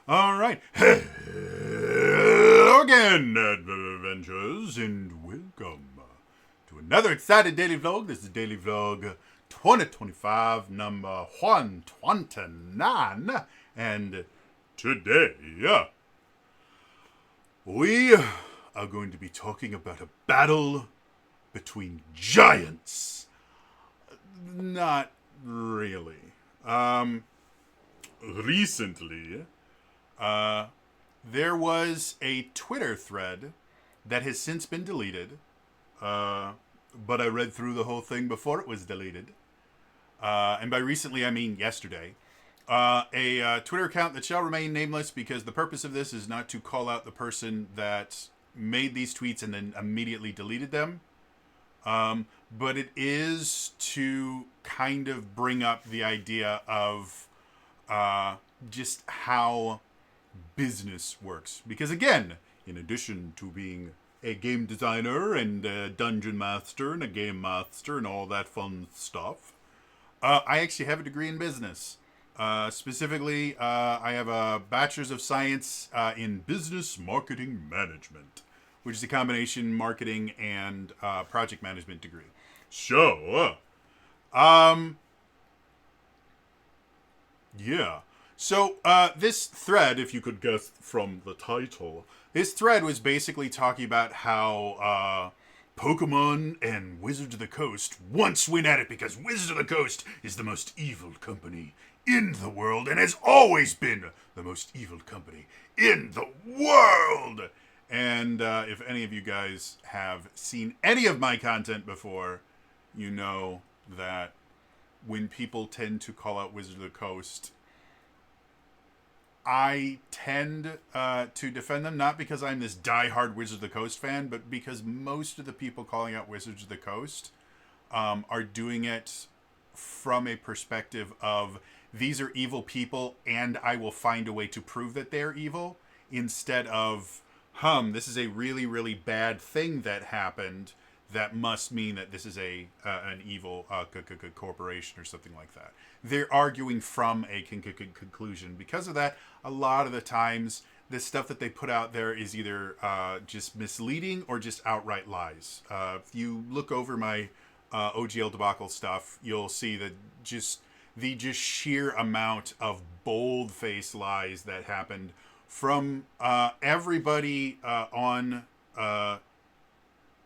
All right. Hello again, adventurers, and welcome to another exciting daily vlog. This is Daily Vlog 2025, number 129. And today, we are going to be talking about a battle between giants. Not really. Recently, there was a Twitter thread that has since been deleted, but I read through the whole thing before it was deleted. And by recently, I mean yesterday. A Twitter account that shall remain nameless because the purpose of this is not to call out the person that made these tweets and then immediately deleted them. But it is to kind of bring up the idea of just how business works. Because again, in addition to being a game designer and a dungeon master and a game master and all that fun stuff, I actually have a degree in business. Specifically, I have a Bachelor's of Science in Business Marketing Management, which is a combination marketing and project management degree. So, yeah. So, this thread, if you could guess from the title, this thread was basically talking about how Pokemon and Wizards of the Coast once went at it because Wizards of the Coast is the most evil company in the world and has always been the most evil company in the world. And if any of you guys have seen any of my content before, you know that when people tend to call out Wizards of the Coast, I tend to defend them, not because I'm this diehard Wizards of the Coast fan, but because most of the people calling out Wizards of the Coast are doing it from a perspective of these are evil people and I will find a way to prove that they're evil, instead of, this is a really, really bad thing that happened. That must mean that this is an evil corporation or something like that. They're arguing from a conclusion. Because of that, a lot of the times, the stuff that they put out there is either just misleading or just outright lies. If you look over my OGL debacle stuff, you'll see that the sheer amount of bold-faced lies that happened from everybody on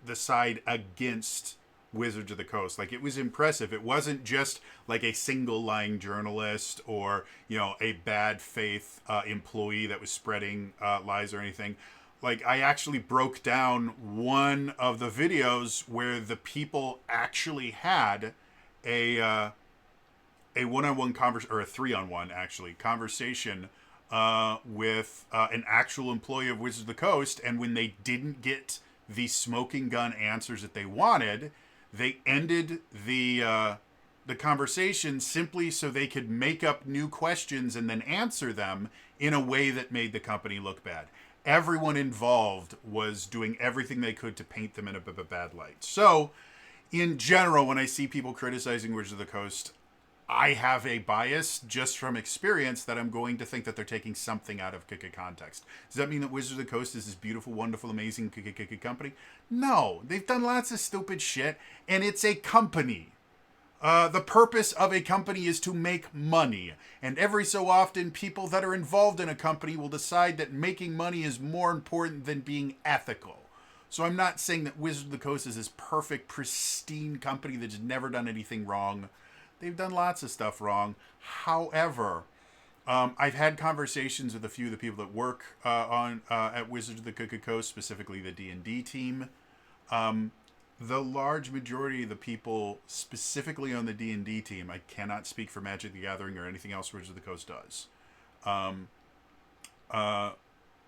the side against Wizards of the Coast. Like, it was impressive. It wasn't just like a single lying journalist or, a bad faith employee that was spreading lies or anything. Like, I actually broke down one of the videos where the people actually had a one-on-one conversation, or a three-on-one actually conversation with an actual employee of Wizards of the Coast, and when they didn't get the smoking gun answers that they wanted, they ended the conversation simply so they could make up new questions and then answer them in a way that made the company look bad. Everyone involved was doing everything they could to paint them in a bad light. So, in general, when I see people criticizing Wizards of the Coast, I have a bias just from experience that I'm going to think that they're taking something out of context. Does that mean that Wizards of the Coast is this beautiful, wonderful, amazing company? No, they've done lots of stupid shit, and it's a company. The purpose of a company is to make money, and every so often, people that are involved in a company will decide that making money is more important than being ethical. So I'm not saying that Wizards of the Coast is this perfect, pristine company that's never done anything wrong. They've done lots of stuff wrong. However, I've had conversations with a few of the people that work at Wizards of the Coast, specifically the D&D team. The large majority of the people, specifically on the D&D team, I cannot speak for Magic the Gathering or anything else Wizards of the Coast does. But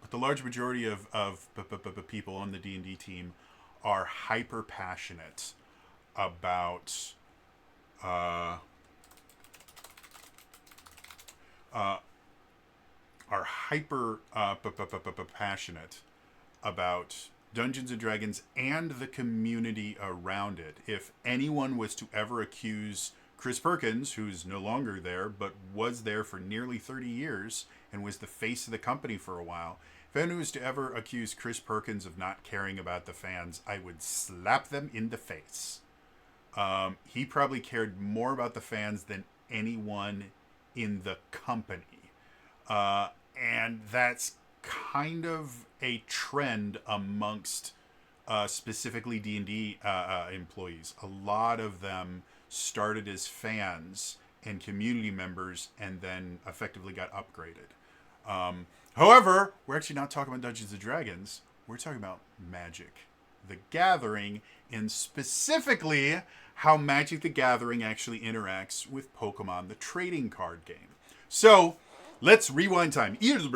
the large majority of people on the D&D team are hyper passionate about are hyper passionate about Dungeons and Dragons and the community around it. If anyone was to ever accuse Chris Perkins, who's no longer there, but was there for nearly 30 years and was the face of the company for a while. If anyone was to ever accuse Chris Perkins of not caring about the fans, I would slap them in the face. He probably cared more about the fans than anyone in the company. And that's kind of a trend amongst specifically D&D employees. A lot of them started as fans and community members and then effectively got upgraded. However, we're actually not talking about Dungeons & Dragons. We're talking about Magic the Gathering, and specifically how Magic the Gathering actually interacts with Pokemon, the trading card game. So, let's rewind time. It is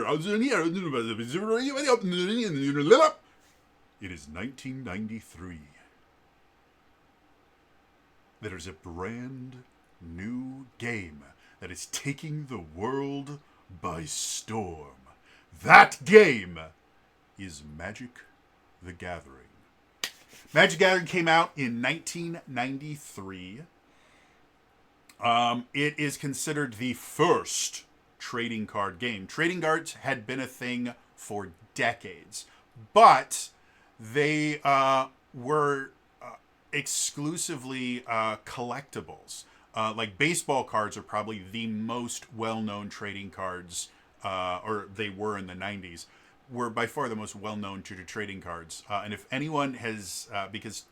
1993. There's a brand new game that is taking the world by storm. That game is Magic the Gathering. Magic the Gathering came out in 1993. It is considered the first trading card game. Trading cards had been a thing for decades, but they were exclusively collectibles. Like baseball cards are probably the most well-known trading cards, or they were in the 90s, were by far the most well-known trading cards. And if anyone has, because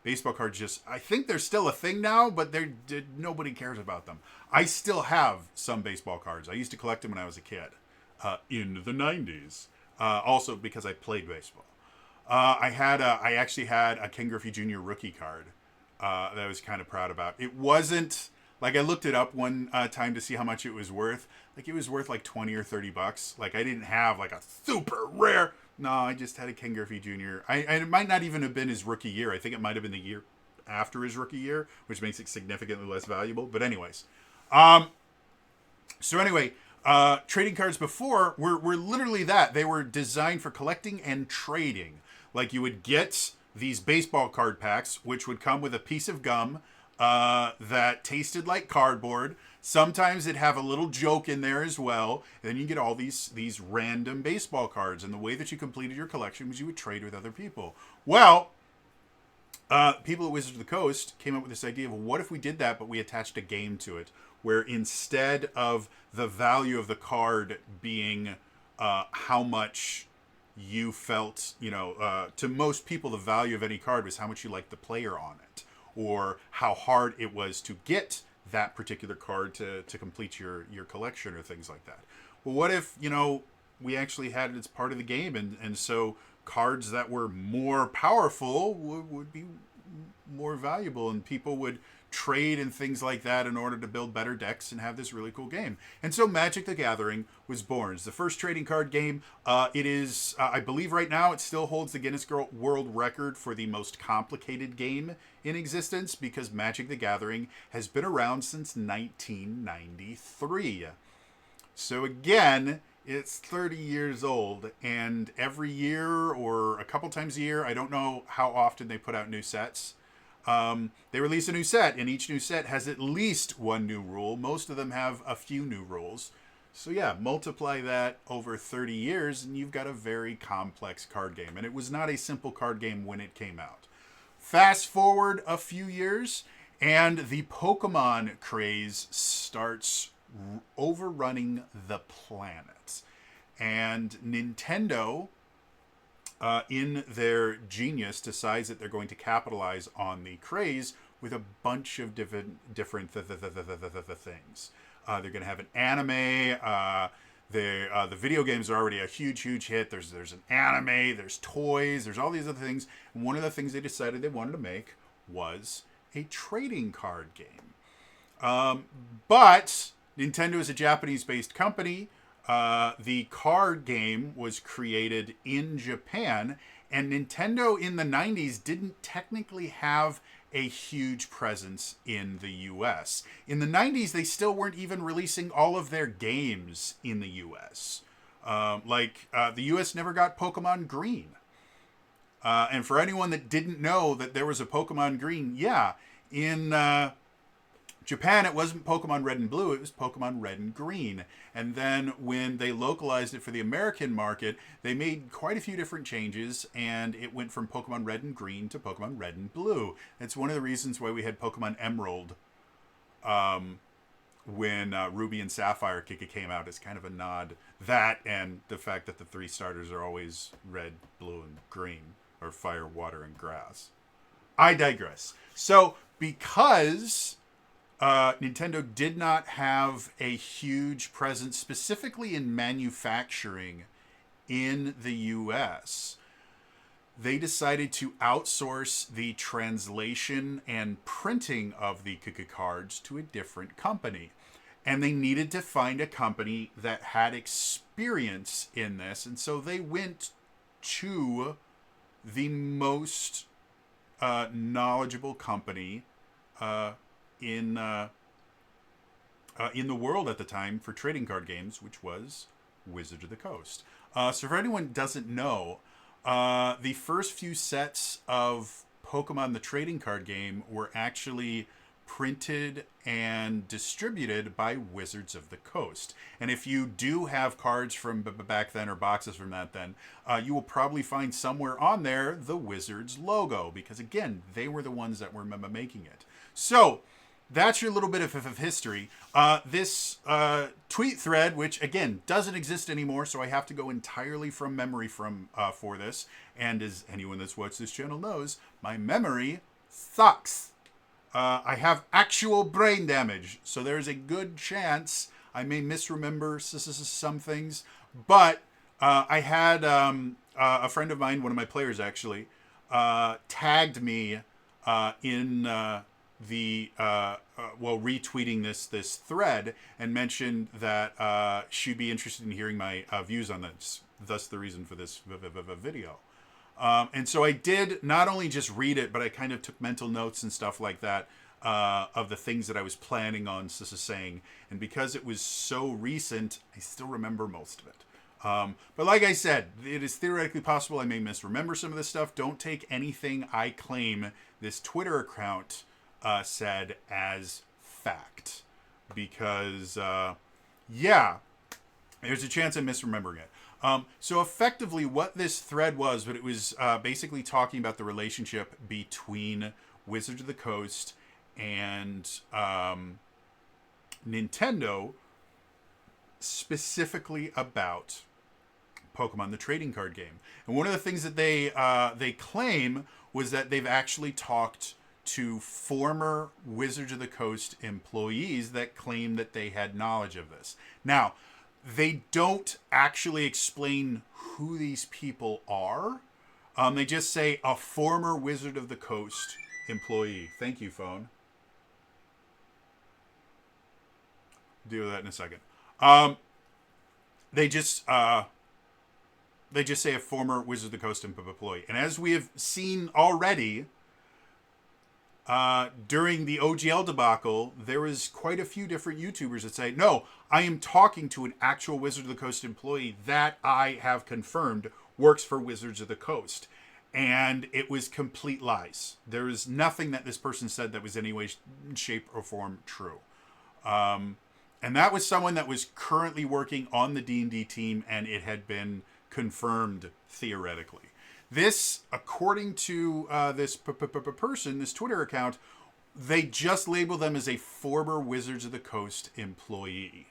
baseball cards just, I think they're still a thing now, but nobody cares about them. I still have some baseball cards. I used to collect them when I was a kid, in the 90s. Also because I played baseball. I actually had a Ken Griffey Jr. rookie card that I was kind of proud about. It wasn't, like I looked it up one time to see how much it was worth. Like it was worth like $20 or $30. Like I didn't have like a super rare. No, I just had a Ken Griffey Jr. It might not even have been his rookie year. I think it might have been the year after his rookie year, which makes it significantly less valuable. But anyways. So anyway, trading cards before were literally that. They were designed for collecting and trading. Like you would get these baseball card packs, which would come with a piece of gum that tasted like cardboard. Sometimes it'd have a little joke in there as well. And then you get all these random baseball cards. And the way that you completed your collection was you would trade with other people. Well, people at Wizards of the Coast came up with this idea of, well, what if we did that, but we attached a game to it, where instead of the value of the card being how much you felt, to most people, the value of any card was how much you liked the player on it, or how hard it was to get that particular card to complete your collection or things like that. Well, what if, we actually had it as part of the game, and so cards that were more powerful would be more valuable, and people would trade and things like that in order to build better decks and have this really cool game. And so Magic the Gathering was born. It's the first trading card game. It is, I believe right now, it still holds the Guinness World Record for the most complicated game in existence, because Magic the Gathering has been around since 1993. So again, it's 30 years old, and every year or a couple times a year, I don't know how often they put out new sets. They release a new set, and each new set has at least one new rule. Most of them have a few new rules. So yeah, multiply that over 30 years, and you've got a very complex card game. And it was not a simple card game when it came out. Fast forward a few years, and the Pokemon craze starts overrunning the planet. And Nintendo, in their genius, decides that they're going to capitalize on the craze with a bunch of different things. They're going to have an anime. The video games are already a huge hit. There's an anime. There's toys. There's all these other things. And one of the things they decided they wanted to make was a trading card game. But Nintendo is a Japanese-based company. The card game was created in Japan, and Nintendo in the 90s didn't technically have a huge presence in the US. In the 90s, they still weren't even releasing all of their games in the US. The US never got Pokemon Green. And for anyone that didn't know that there was a Pokemon Green, yeah, in Japan, it wasn't Pokemon Red and Blue, it was Pokemon Red and Green. And then when they localized it for the American market, they made quite a few different changes, and it went from Pokemon Red and Green to Pokemon Red and Blue. It's one of the reasons why we had Pokemon Emerald when Ruby and Sapphire came out, as kind of a nod. That and the fact that the 3 starters are always red, blue, and green, or fire, water, and grass. I digress. So, because Nintendo did not have a huge presence specifically in manufacturing in the US, they decided to outsource the translation and printing of the cards to a different company. And they needed to find a company that had experience in this. And so they went to the most knowledgeable company in the world at the time for trading card games, which was Wizards of the Coast. So for anyone who doesn't know, the first few sets of Pokemon the trading card game were actually printed and distributed by Wizards of the Coast. And if you do have cards from back then, or boxes from that then, you will probably find somewhere on there the Wizards logo, because again, they were the ones that were making it. So that's your little bit of history. This tweet thread, which again doesn't exist anymore, so I have to go entirely from memory for this. And as anyone that's watched this channel knows, my memory sucks. I have actual brain damage, so there's a good chance I may misremember some things. But I had a friend of mine, one of my players actually, tagged me in retweeting this thread, and mentioned that she'd be interested in hearing my views on this. Thus, the reason for this video. And so I did not only just read it, but I kind of took mental notes and stuff like that of the things that I was planning on saying. And because it was so recent, I still remember most of it. But like I said, it is theoretically possible I may misremember some of this stuff. Don't take anything I claim this Twitter account said as fact. Because, there's a chance I'm misremembering it. So effectively what this thread was, but it was basically talking about the relationship between Wizards of the Coast and Nintendo, specifically about Pokemon the trading card game. And one of the things that they claim was that they've actually talked to former Wizards of the Coast employees that claim that they had knowledge of this. Now, they don't actually explain who these people are. They just say a former Wizard of the Coast employee. Thank you, phone. Deal with that in a second. They just say a former Wizard of the Coast employee. And as we have seen already, during the OGL debacle, there was quite a few different YouTubers that say, no, I am talking to an actual Wizard of the Coast employee that I have confirmed works for Wizards of the Coast. And it was complete lies. There is nothing that this person said that was in any way, shape, or form true. And that was someone that was currently working on the D&D team, and it had been confirmed theoretically. This, according to this person, this Twitter account, they just label them as a former Wizards of the Coast employee.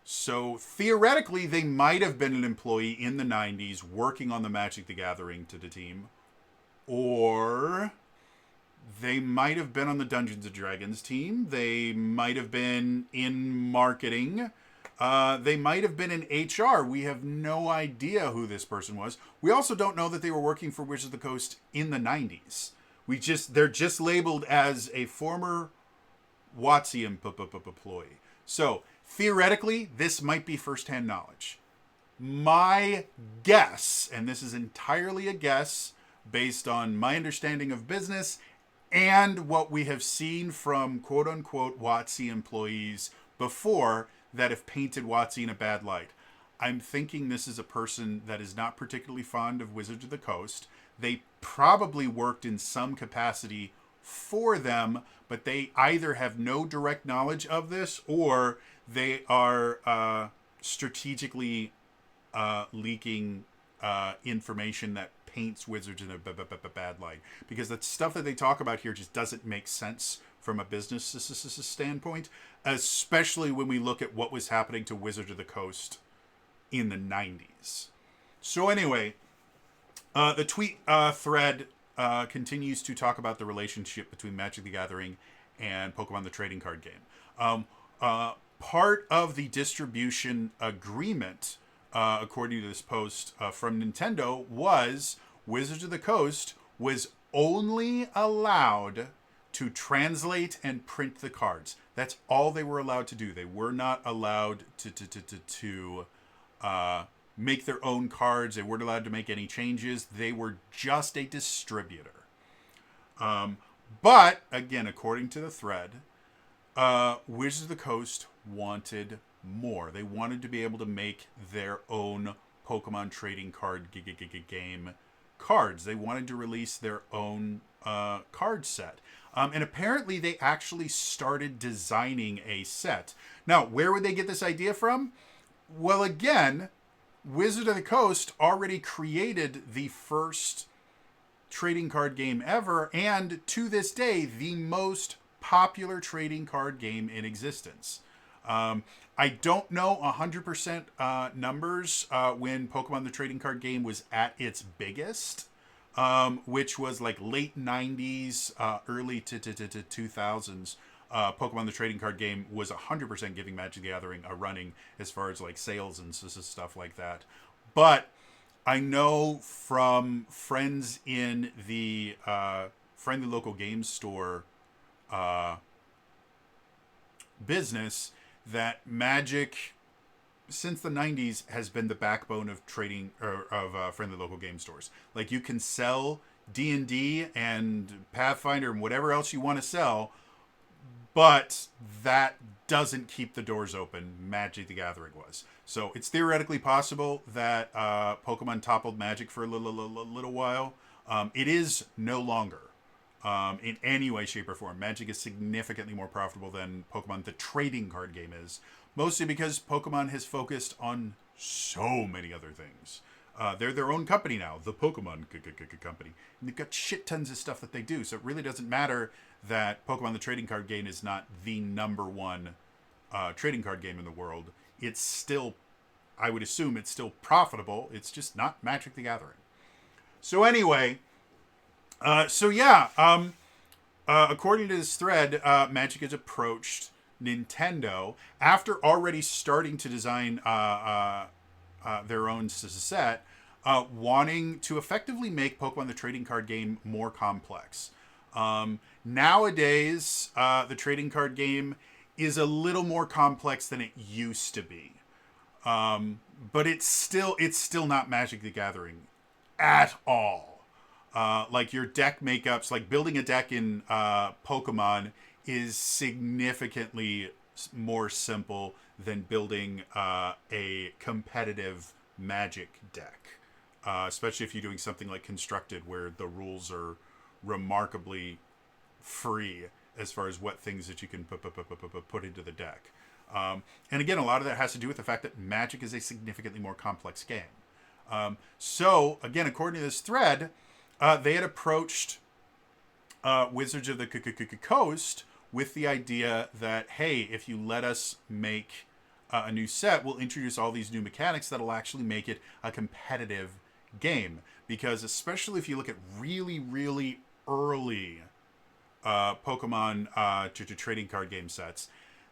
So theoretically, they might have been an employee in the 90s working on the Magic the Gathering to the team. Or they might have been on the Dungeons & Dragons team. They might have been in marketing. They might have been in HR. We have no idea who this person was. We also don't know that they were working for Wizards of the Coast in the 90s. They're just labeled as a former WOTC employee. So theoretically, this might be firsthand knowledge. My guess, and this is entirely a guess based on my understanding of business and what we have seen from quote-unquote WOTC employees before that have painted WOTC in a bad light. I'm thinking this is a person that is not particularly fond of Wizards of the Coast. They probably worked in some capacity for them, but they either have no direct knowledge of this or they are strategically leaking information that paints Wizards in a bad light. Because the stuff that they talk about here just doesn't make sense from a business standpoint, especially when we look at what was happening to Wizards of the Coast in the 90s. So anyway, the tweet thread continues to talk about the relationship between Magic the Gathering and Pokemon the trading card game. Part of the distribution agreement, according to this post from Nintendo, was Wizards of the Coast was only allowed to translate and print the cards. That's all they were allowed to do. They were not allowed to make their own cards. They weren't allowed to make any changes. They were just a distributor. But, again, according to the thread, Wizards of the Coast wanted more. They wanted to be able to make their own Pokemon trading card game cards. They wanted to release their own card set. And apparently they actually started designing a set. Now, where would they get this idea from? Well, again, Wizard of the Coast already created the first trading card game ever, and to this day, the most popular trading card game in existence. I don't know 100% numbers when Pokemon the trading card game was at its biggest, which was like late 90s, early to 2000s. Pokemon the trading card game was 100% giving Magic the Gathering a running as far as like sales and stuff like that. But I know from friends in the friendly local game store business that Magic, since the 90s, has been the backbone of trading or of friendly local game stores. Like, you can sell D&D and Pathfinder and whatever else you want to sell, but that doesn't keep the doors open. Magic the Gathering was. So it's theoretically possible that Pokemon toppled Magic for a little while. It is no longer. In any way, shape, or form. Magic is significantly more profitable than Pokemon the trading card game is. Mostly because Pokemon has focused on so many other things. They're their own company now, the Pokemon company. And they've got shit tons of stuff that they do. So it really doesn't matter that Pokemon the trading card game is not the number one trading card game in the world. It's still, I would assume it's still profitable. It's just not Magic the Gathering. So anyway... according to this thread, Magic has approached Nintendo after already starting to design their own set, wanting to effectively make Pokemon the trading card game more complex. Nowadays, the trading card game is a little more complex than it used to be, but it's still not Magic the Gathering at all. Like your deck makeups, like building a deck in Pokemon is significantly more simple than building a competitive Magic deck. Especially if you're doing something like Constructed, where the rules are remarkably free as far as what things that you can put into the deck. And again, a lot of that has to do with the fact that Magic is a significantly more complex game. So, again, according to this thread... they had approached Wizards of the Coast with the idea that, hey, if you let us make a new set, we'll introduce all these new mechanics that'll actually make it a competitive game. Because especially if you look at really, really early Pokemon to trading card game sets,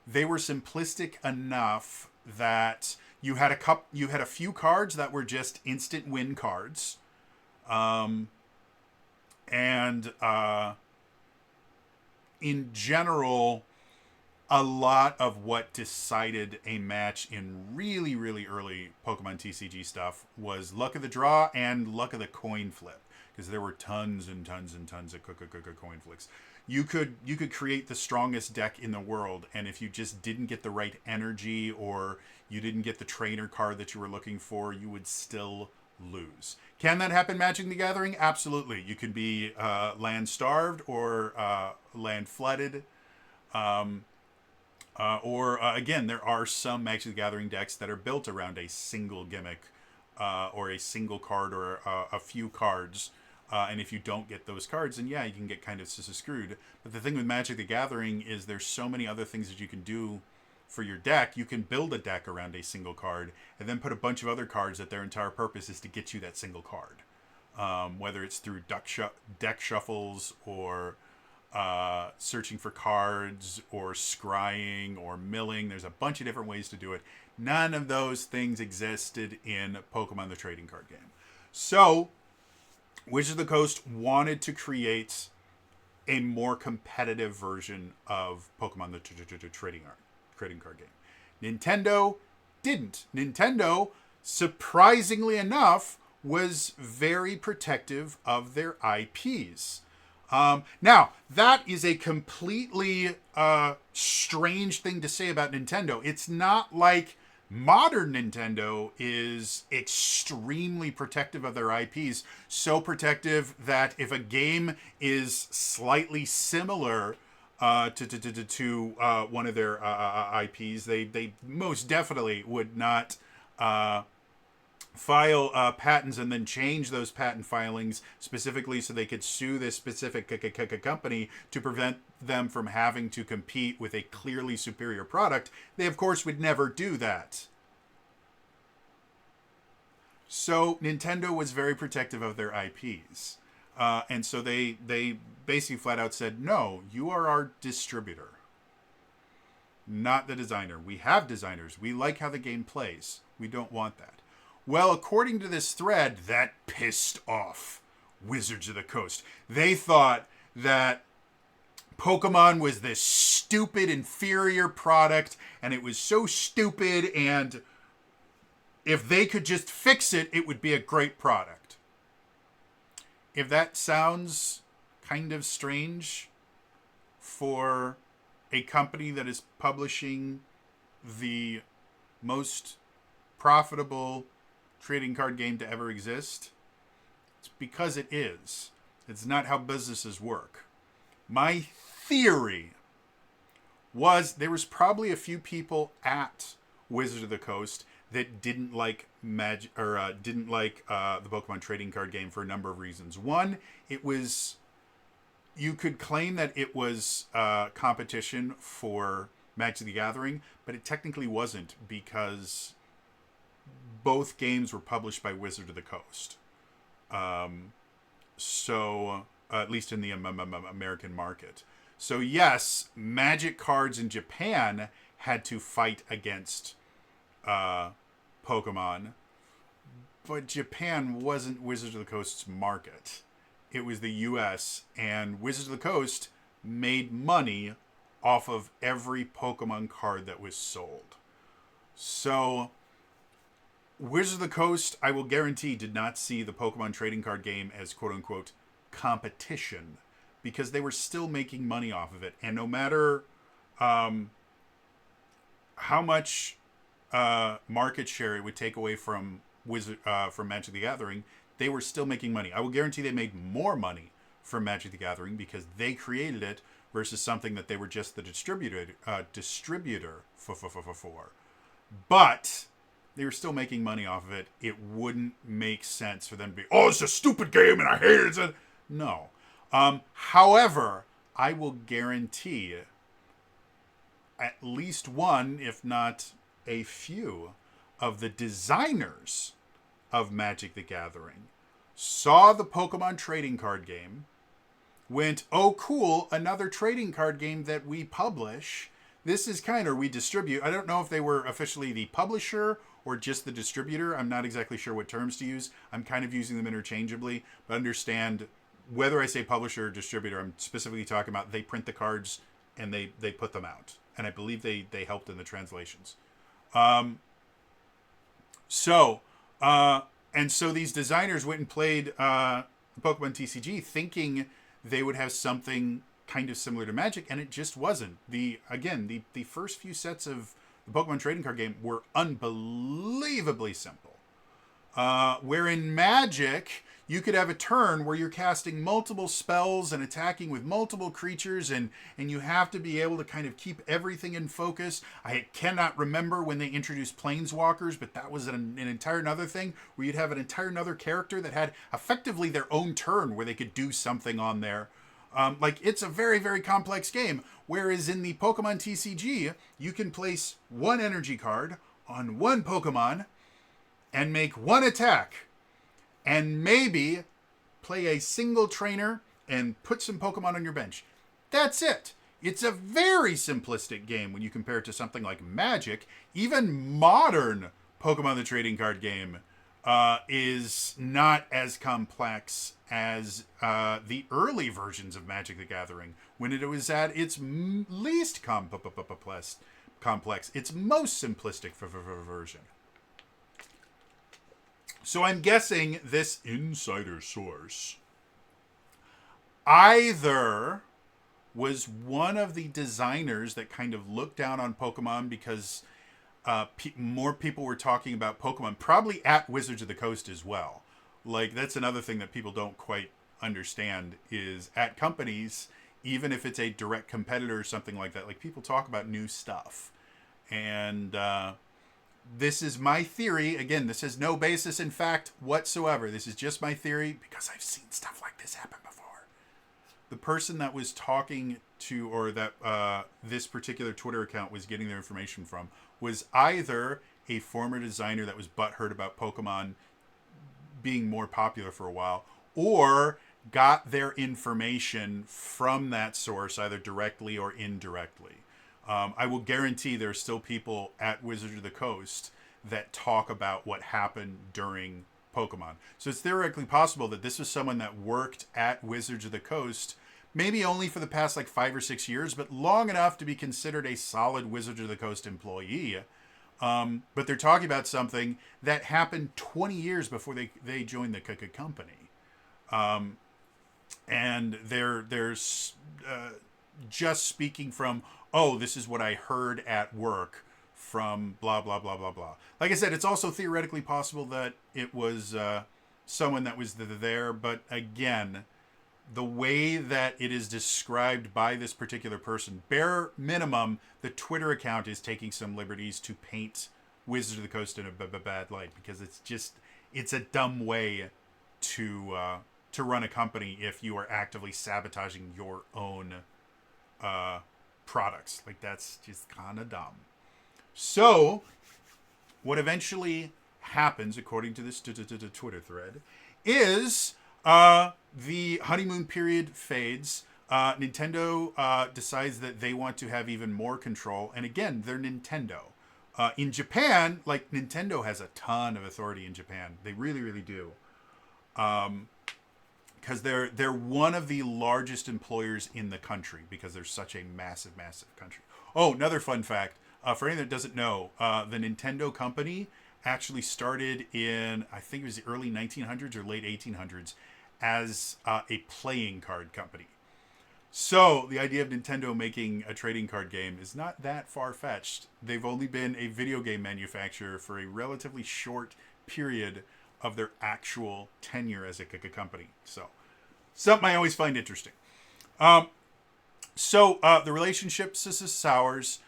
they were simplistic enough that you had a few cards that were just instant win cards. And in general, a lot of what decided a match in really, really early Pokemon TCG stuff was luck of the draw and luck of the coin flip. Because there were tons and tons and tons of coin flips. You could create the strongest deck in the world, and if you just didn't get the right energy or you didn't get the trainer card that you were looking for, you would still lose. Can that happen Magic the Gathering? Absolutely. You could be land starved or land flooded. Again, there are some Magic the Gathering decks that are built around a single gimmick or a single card or a few cards. And if you don't get those cards, then yeah, you can get kind of screwed. But the thing with Magic the Gathering is there's so many other things that you can do for your deck. You can build a deck around a single card and then put a bunch of other cards that their entire purpose is to get you that single card. Whether it's through deck shuffles or searching for cards or scrying or milling. There's a bunch of different ways to do it. None of those things existed in Pokemon the trading card game. So Wizards of the Coast wanted to create a more competitive version of Pokemon the trading card game. Nintendo didn't. Nintendo, surprisingly enough, was very protective of their IPs. Now, that is a completely strange thing to say about Nintendo. It's not like modern Nintendo is extremely protective of their IPs. So protective that if a game is slightly similar to one of their IPs, they most definitely would not file patents and then change those patent filings specifically so they could sue this specific company to prevent them from having to compete with a clearly superior product. They, of course, would never do that. So Nintendo was very protective of their IPs. And so they basically flat out said, no, you are our distributor, not the designer. We have designers. We like how the game plays. We don't want that. Well, according to this thread, that pissed off Wizards of the Coast. They thought that Pokemon was this stupid, inferior product, and it was so stupid, and if they could just fix it, it would be a great product. If that sounds kind of strange for a company that is publishing the most profitable trading card game to ever exist, it's because it is. It's not how businesses work. My theory was there was probably a few people at Wizards of the Coast that didn't like Magic or didn't like the Pokemon trading card game for a number of reasons. One, it was, you could claim that it was competition for Magic the Gathering, but it technically wasn't because both games were published by Wizard of the Coast. So, at least in the American market. So yes, Magic cards in Japan had to fight against Pokemon, but Japan wasn't Wizards of the Coast's market. It was the US, and Wizards of the Coast made money off of every Pokemon card that was sold. So Wizards of the Coast, I will guarantee, did not see the Pokemon trading card game as quote-unquote competition, because they were still making money off of it. And no matter how much market share it would take away from Magic the Gathering, they were still making money. I will guarantee they made more money from Magic the Gathering because they created it versus something that they were just the distributor for. But they were still making money off of it. It wouldn't make sense for them to be, oh, it's a stupid game and I hate it. No. However, I will guarantee at least one, if not a few, of the designers of Magic the Gathering saw the Pokemon trading card game, went, oh, cool, another trading card game that we publish. This is kind of, we distribute. I don't know if they were officially the publisher or just the distributor. I'm not exactly sure what terms to use. I'm kind of using them interchangeably, but understand whether I say publisher or distributor, I'm specifically talking about they print the cards and they put them out. And I believe they helped in the translations. So these designers went and played Pokemon TCG thinking they would have something kind of similar to Magic, and it just wasn't. The first few sets of the Pokemon trading card game were unbelievably simple. Where in Magic, you could have a turn where you're casting multiple spells and attacking with multiple creatures, and you have to be able to kind of keep everything in focus. I cannot remember when they introduced Planeswalkers, but that was an entire another thing where you'd have an entire another character that had effectively their own turn where they could do something on there. It's a very, very complex game. Whereas in the Pokemon TCG, you can place one energy card on one Pokemon and make one attack and maybe play a single trainer and put some Pokemon on your bench. That's it. It's a very simplistic game when you compare it to something like Magic. Even modern Pokemon the Trading Card game is not as complex as the early versions of Magic the Gathering, when it was at its least complex, its most simplistic version. So I'm guessing this insider source either was one of the designers that kind of looked down on Pokemon because more people were talking about Pokemon, probably at Wizards of the Coast as well. Like, that's another thing that people don't quite understand is at companies, even if it's a direct competitor or something like that, like, people talk about new stuff. And this is my theory. Again, this has no basis in fact whatsoever. This is just my theory because I've seen stuff like this happen before. The person that was talking to, or that this particular Twitter account was getting their information from, was either a former designer that was butthurt about Pokemon being more popular for a while, or got their information from that source, either directly or indirectly. I will guarantee there are still people at Wizards of the Coast that talk about what happened during Pokemon. So it's theoretically possible that this was someone that worked at Wizards of the Coast, maybe only for the past 5 or 6 years, but long enough to be considered a solid Wizards of the Coast employee. But they're talking about something that happened 20 years before they joined the company. And they're just speaking from, oh, this is what I heard at work from blah, blah, blah, blah, blah. Like I said, it's also theoretically possible that it was someone that was there. But again, the way that it is described by this particular person, bare minimum, the Twitter account is taking some liberties to paint Wizards of the Coast in a bad light, because it's a dumb way to run a company if you are actively sabotaging your own products. That's just kind of dumb. So what eventually happens, according to this Twitter thread, is the honeymoon period fades. Nintendo decides that they want to have even more control. And again, they're Nintendo. In Japan, Nintendo has a ton of authority in Japan. They really, really do. Because they're one of the largest employers in the country, because they're such a massive, massive country. Oh, another fun fact. For anyone that doesn't know, the Nintendo company actually started in, I think it was the early 1900s or late 1800s, as a playing card company. So the idea of Nintendo making a trading card game is not that far-fetched. They've only been a video game manufacturer for a relatively short period of their actual tenure as a company. So something I always find interesting. So the relationship sours.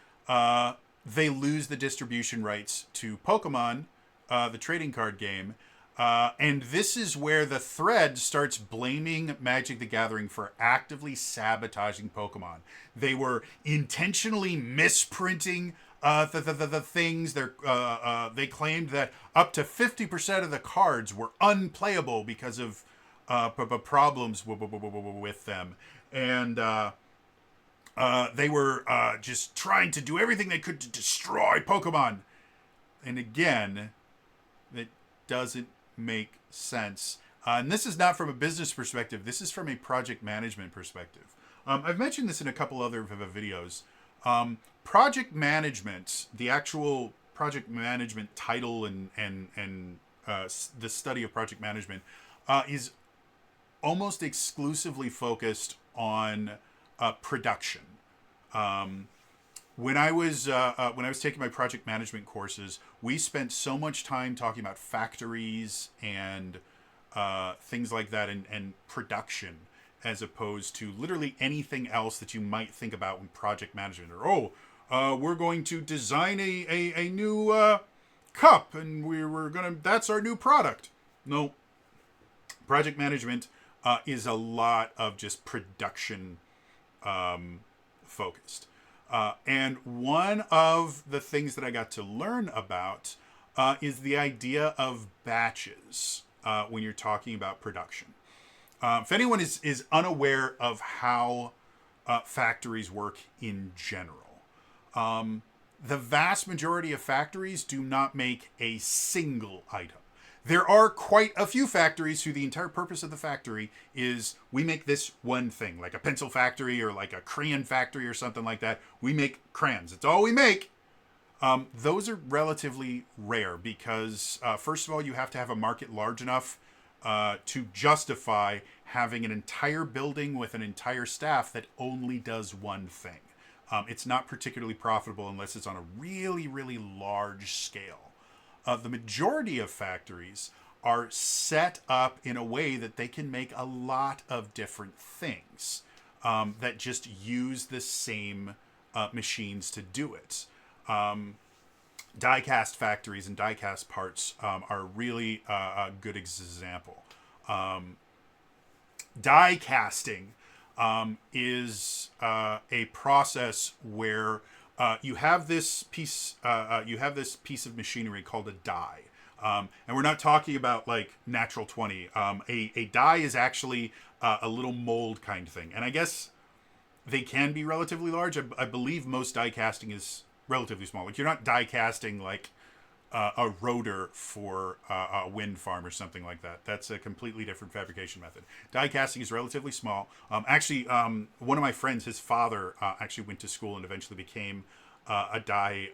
They lose the distribution rights to Pokemon, the trading card game. And this is where the thread starts blaming Magic the Gathering for actively sabotaging Pokemon. They were intentionally misprinting the things. They claimed that up to 50% of the cards were unplayable because of problems with them. And they were just trying to do everything they could to destroy Pokemon. And again, it doesn't make sense. And this is not from a business perspective. This is from a project management perspective. I've mentioned this in a couple other videos. Project management, the actual project management title and the study of project management is almost exclusively focused on production. when I was taking my project management courses, we spent so much time talking about factories and things like that, and production, as opposed to literally anything else that you might think about in project management. Or we're going to design a new cup, and we're gonna that's our new product. No, project management is a lot of just production focused. And one of the things that I got to learn about is the idea of batches when you're talking about production. If anyone is unaware of how factories work in general, the vast majority of factories do not make a single item. There are quite a few factories who the entire purpose of the factory is we make this one thing, like a pencil factory or like a crayon factory or something like that. We make crayons. It's all we make. Those are relatively rare because, first of all, you have to have a market large enough to justify having an entire building with an entire staff that only does one thing. It's not particularly profitable unless it's on a really, really large scale. The majority of factories are set up in a way that they can make a lot of different things that just use the same machines to do it. Die-cast factories and die-cast parts are really a good example. Die casting is a process where you have this piece of machinery called a die, and we're not talking about like natural 20. A die is actually a little mold kind of thing, and I guess they can be relatively large. I believe most die casting is relatively small. Like you're not die casting like a rotor for a wind farm or something like that. That's a completely different fabrication method. Die casting is relatively small. Actually, one of my friends, his father, actually went to school and eventually became a die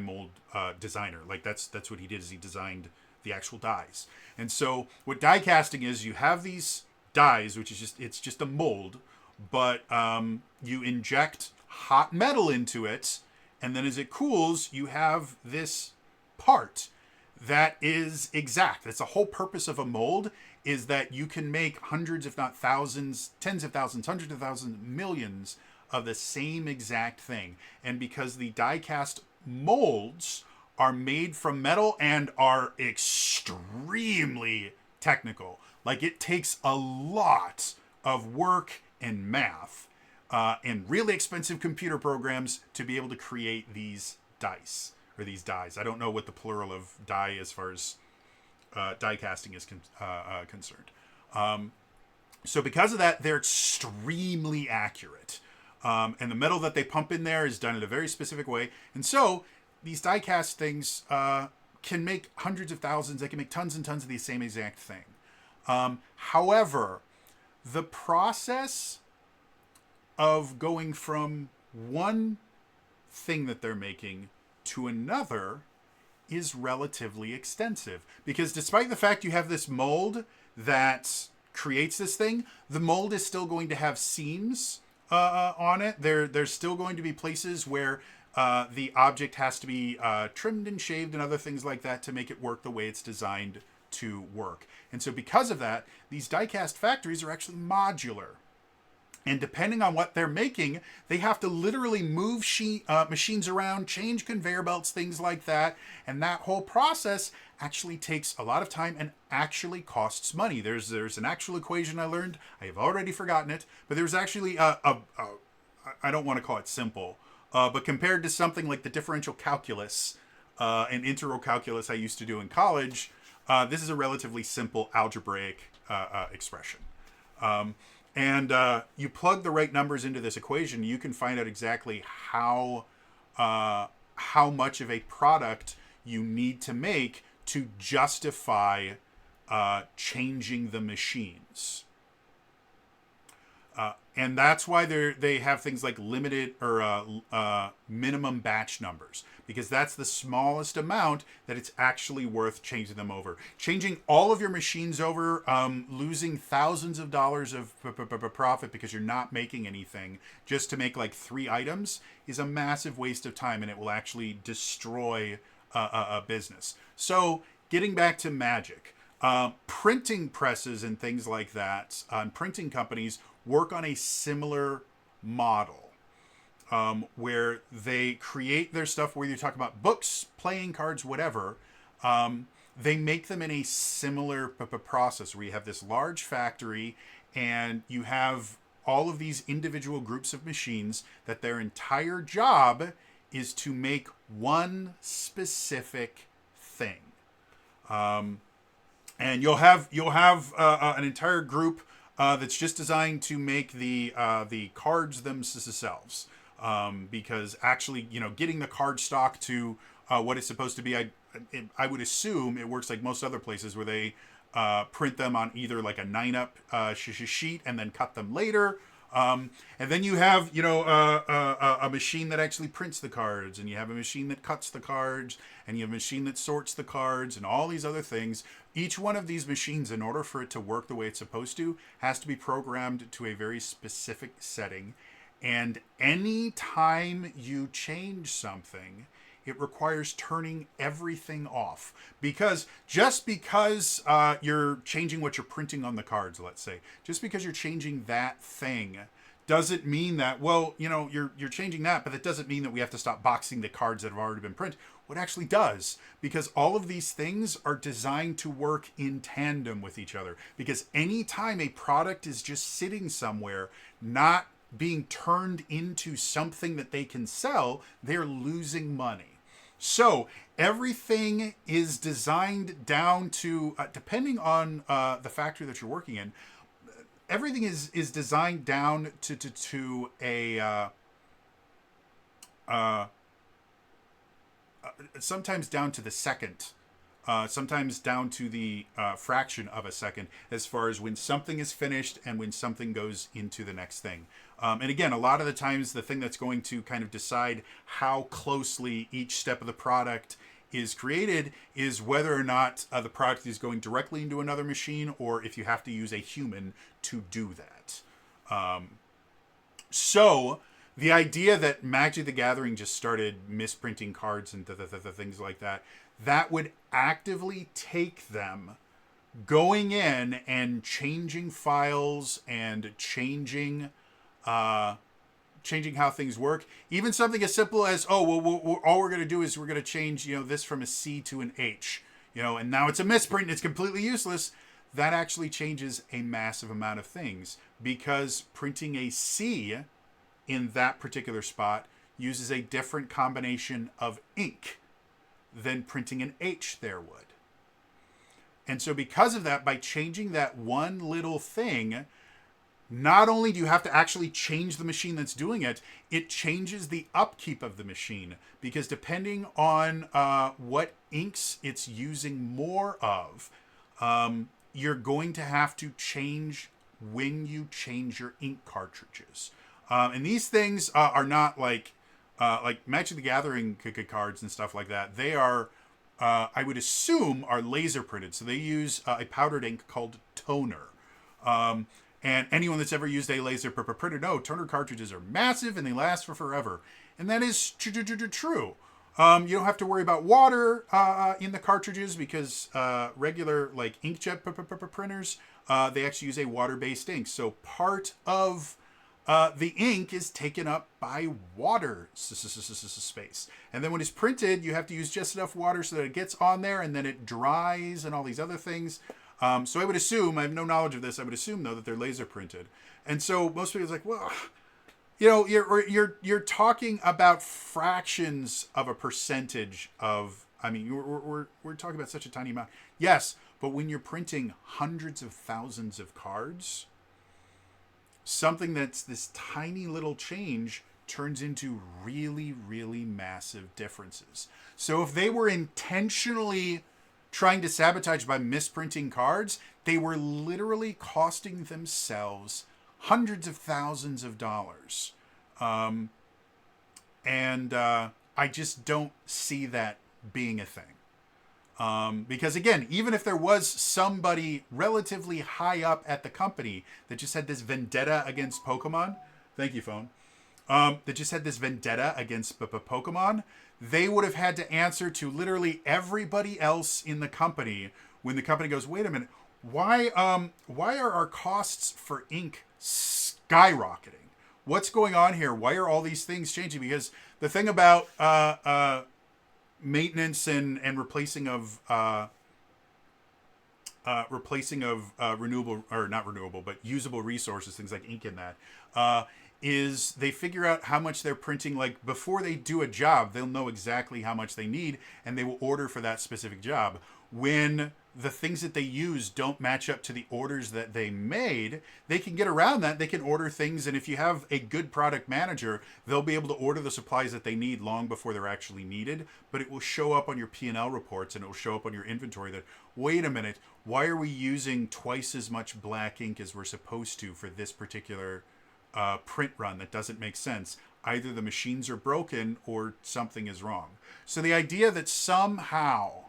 mold designer. Like that's what he did, is he designed the actual dies. And so what die casting is, you have these dies, which is just a mold, but you inject hot metal into it. And then as it cools, you have this part that is exact. That's the whole purpose of a mold, is that you can make hundreds, if not thousands, tens of thousands, hundreds of thousands, millions of the same exact thing. And because the die-cast molds are made from metal and are extremely technical, like it takes a lot of work and math and really expensive computer programs to be able to create these dice, or these dies. I don't know what the plural of die as far as die casting is concerned. So because of that, they're extremely accurate. And the metal that they pump in there is done in a very specific way. And so these die cast things can make hundreds of thousands. They can make tons and tons of the same exact thing. However, the process of going from one thing that they're making to another is relatively extensive, because despite the fact you have this mold that creates this thing, the mold is still going to have seams on it. There's still going to be places where the object has to be trimmed and shaved and other things like that to make it work the way it's designed to work. And so because of that, these die-cast factories are actually modular. And depending on what they're making, they have to literally move machines around, change conveyor belts, things like that. And that whole process actually takes a lot of time and actually costs money. There's an actual equation I learned. I have already forgotten it. But there's actually I don't want to call it simple, but compared to something like the differential calculus and integral calculus I used to do in college, this is a relatively simple algebraic expression. And you plug the right numbers into this equation, you can find out exactly how much of a product you need to make to justify changing the machines. And that's why they have things like limited or minimum batch numbers, because that's the smallest amount that it's actually worth changing them over. Changing all of your machines over, losing thousands of dollars of profit because you're not making anything just to make like 3 items is a massive waste of time, and it will actually destroy a business. So getting back to Magic, printing presses and things like that, printing companies work on a similar model, where they create their stuff, where you talk about books, playing cards, whatever. They make them in a similar process where you have this large factory and you have all of these individual groups of machines that their entire job is to make one specific thing. And you'll have an entire group that's just designed to make the cards themselves. Because actually, getting the card stock to what it's supposed to be, I would assume it works like most other places where they print them on either like a 9-up sheet and then cut them later. And then you have, a machine that actually prints the cards, and you have a machine that cuts the cards, and you have a machine that sorts the cards, and all these other things. Each one of these machines, in order for it to work the way it's supposed to, has to be programmed to a very specific setting. And any time you change something, it requires turning everything off. Because just because you're changing what you're printing on the cards, let's say, just because you're changing that thing doesn't mean that, you're changing that, but that doesn't mean that we have to stop boxing the cards that have already been printed. What actually does, because all of these things are designed to work in tandem with each other. Because anytime a product is just sitting somewhere, not being turned into something that they can sell, they're losing money. So everything is designed down to, depending on the factory that you're working in, everything is designed down to a sometimes down to the second, sometimes down to the fraction of a second, as far as when something is finished and when something goes into the next thing. And again, a lot of the times the thing that's going to kind of decide how closely each step of the product is created is whether or not the product is going directly into another machine, or if you have to use a human to do that. So the idea that Magic the Gathering just started misprinting cards and things like that, that would actively take them going in and changing files and changing how things work. Even something as simple as, all we're going to do is we're going to change, this from a C to an H, and now it's a misprint and it's completely useless. That actually changes a massive amount of things, because printing a C in that particular spot uses a different combination of ink than printing an H there would. And so because of that, by changing that one little thing, not only do you have to actually change the machine that's doing it, it changes the upkeep of the machine. Because depending on what inks it's using more of, you're going to have to change when you change your ink cartridges. And these things are not like Magic the Gathering cards and stuff like that. They are, I would assume, are laser printed. So they use a powdered ink called toner. And anyone that's ever used a laser printer, toner cartridges are massive and they last for forever. And that is true. You don't have to worry about water in the cartridges, because regular like inkjet printers, they actually use a water-based ink. So part of the ink is taken up by water space. And then when it's printed, you have to use just enough water so that it gets on there and then it dries and all these other things. So I would assume, I have no knowledge of this, I would assume though that they're laser printed. And so most people are like, well, you're talking about fractions of a percentage of, we're talking about such a tiny amount. Yes, but when you're printing hundreds of thousands of cards, something that's this tiny little change turns into really, really massive differences. So if they were intentionally trying to sabotage by misprinting cards, they were literally costing themselves hundreds of thousands of dollars. I just don't see that being a thing. Because again, even if there was somebody relatively high up at the company that just had this vendetta against Pokemon, thank you, phone, that just had this vendetta against Pokemon, they would have had to answer to literally everybody else in the company when the company goes, wait a minute, why are our costs for ink skyrocketing? What's going on here? Why are all these things changing? Because the thing about maintenance and replacing of renewable, or not renewable, but usable resources, things like ink and that, is they figure out how much they're printing. Like before they do a job, they'll know exactly how much they need, and they will order for that specific job. When the things that they use don't match up to the orders that they made, they can get around that. They can order things, and if you have a good product manager, they'll be able to order the supplies that they need long before they're actually needed, but it will show up on your P&L reports, and it will show up on your inventory that, wait a minute, why are we using twice as much black ink as we're supposed to for this particular print run? That doesn't make sense. Either the machines are broken or something is wrong. So the idea that somehow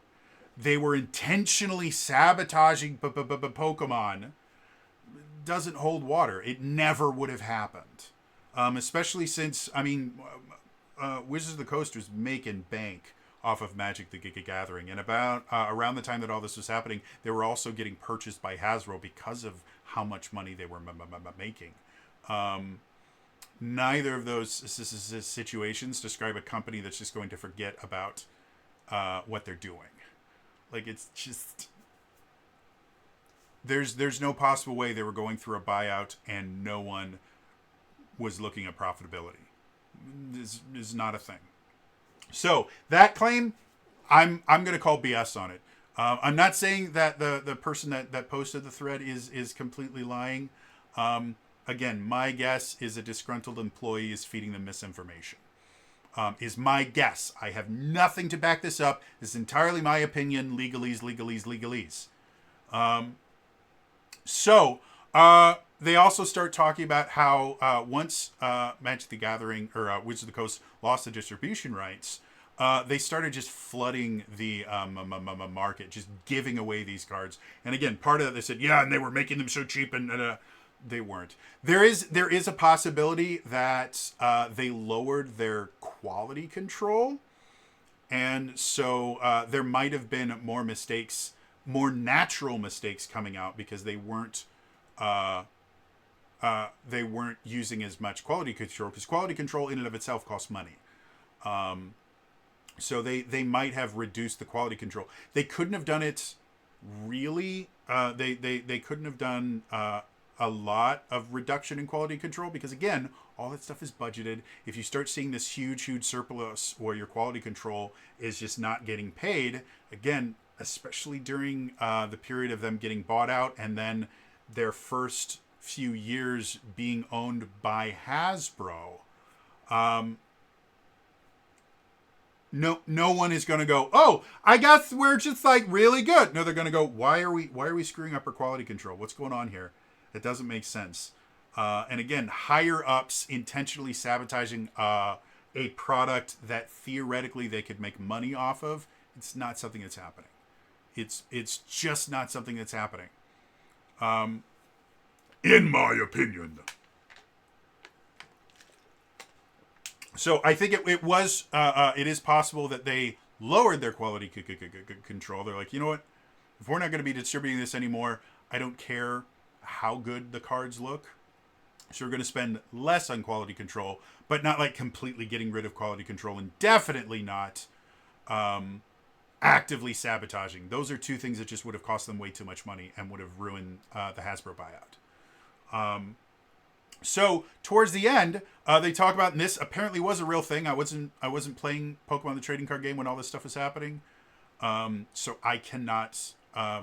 they were intentionally sabotaging Pokemon doesn't hold water. It never would have happened. Especially since, Wizards of the Coast was making bank off of Magic the Gathering. And about around the time that all this was happening, they were also getting purchased by Hasbro because of how much money they were making. Neither of those situations describe a company that's just going to forget about what they're doing. Like, it's just, there's no possible way they were going through a buyout and no one was looking at profitability. This is not a thing. So that claim, I'm going to call BS on it. I'm not saying that the person that posted the thread is completely lying. Again, my guess is a disgruntled employee is feeding them misinformation. Is my guess. I have nothing to back this up. This is entirely my opinion. Legalese. So they also start talking about how once Magic the Gathering or Wizards of the Coast lost the distribution rights, they started just flooding the market, just giving away these cards. And again, part of that, they said, yeah, and they were making them so cheap, and they weren't. There is a possibility that they lowered their quality control, and so there might have been more mistakes, more natural mistakes coming out because they weren't using as much quality control, because quality control in and of itself costs money. So they might have reduced the quality control. They couldn't have done it really. They couldn't have done a lot of reduction in quality control because, again, all that stuff is budgeted. If you start seeing this huge surplus where your quality control is just not getting paid, again, especially during the period of them getting bought out and then their first few years being owned by Hasbro, no one is going to go, oh, I guess we're just like really good. No, they're going to go, why are we screwing up our quality control? What's going on here? It doesn't make sense. And again, higher ups intentionally sabotaging a product that theoretically they could make money off of. It's not something that's happening. It's just not something that's happening. In my opinion. So I think it is possible that they lowered their quality control. They're like, you know what? If we're not going to be distributing this anymore, I don't care how good the cards look. So we're going to spend less on quality control, but not like completely getting rid of quality control, and definitely not actively sabotaging. Those are two things that just would have cost them way too much money and would have ruined the Hasbro buyout. So towards the end, they talk about, and this apparently was a real thing. I wasn't playing Pokemon the trading card game when all this stuff was happening, so I cannot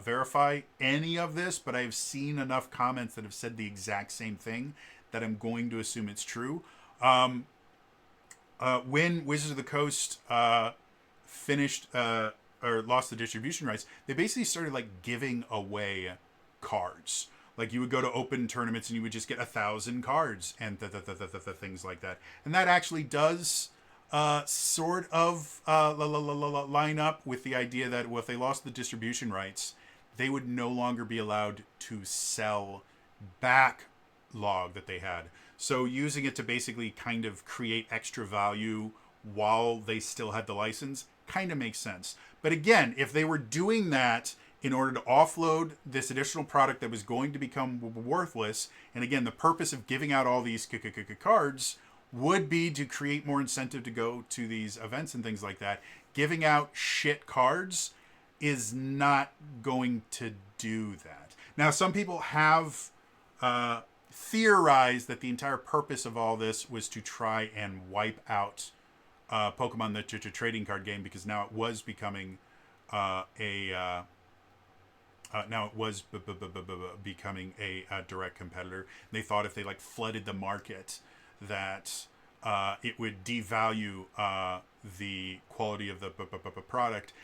verify any of this, but I've seen enough comments that have said the exact same thing that I'm going to assume it's true. When Wizards of the Coast finished or lost the distribution rights, they basically started like giving away cards. Like you would go to open tournaments and you would just get 1,000 cards and things like that. And that actually does sort of line up with the idea that, well, if they lost the distribution rights, they would no longer be allowed to sell backlog that they had. So using it to basically kind of create extra value while they still had the license kind of makes sense. But again, if they were doing that in order to offload this additional product that was going to become worthless, and again, the purpose of giving out all these cards would be to create more incentive to go to these events and things like that. Giving out shit cards is not going to do that. Now, some people have theorized that the entire purpose of all this was to try and wipe out Pokemon, the trading card game, because now it was becoming becoming a direct competitor. They thought if they like flooded the market, that it would devalue the quality of the product.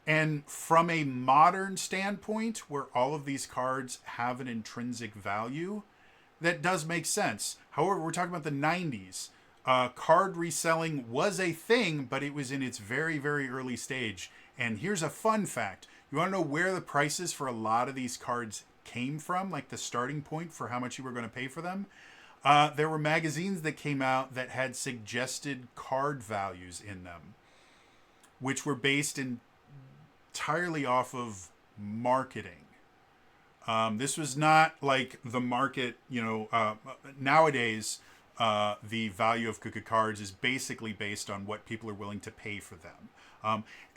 And from a modern standpoint, where all of these cards have an intrinsic value, that does make sense. However, we're talking about the 90s. Card reselling was a thing, but it was in its very, very early stage. And here's a fun fact. You want to know where the prices for a lot of these cards came from? Like the starting point for how much you were going to pay for them? There were magazines that came out that had suggested card values in them, which were based entirely off of marketing. This was not like the market, nowadays, the value of cards is basically based on what people are willing to pay for them.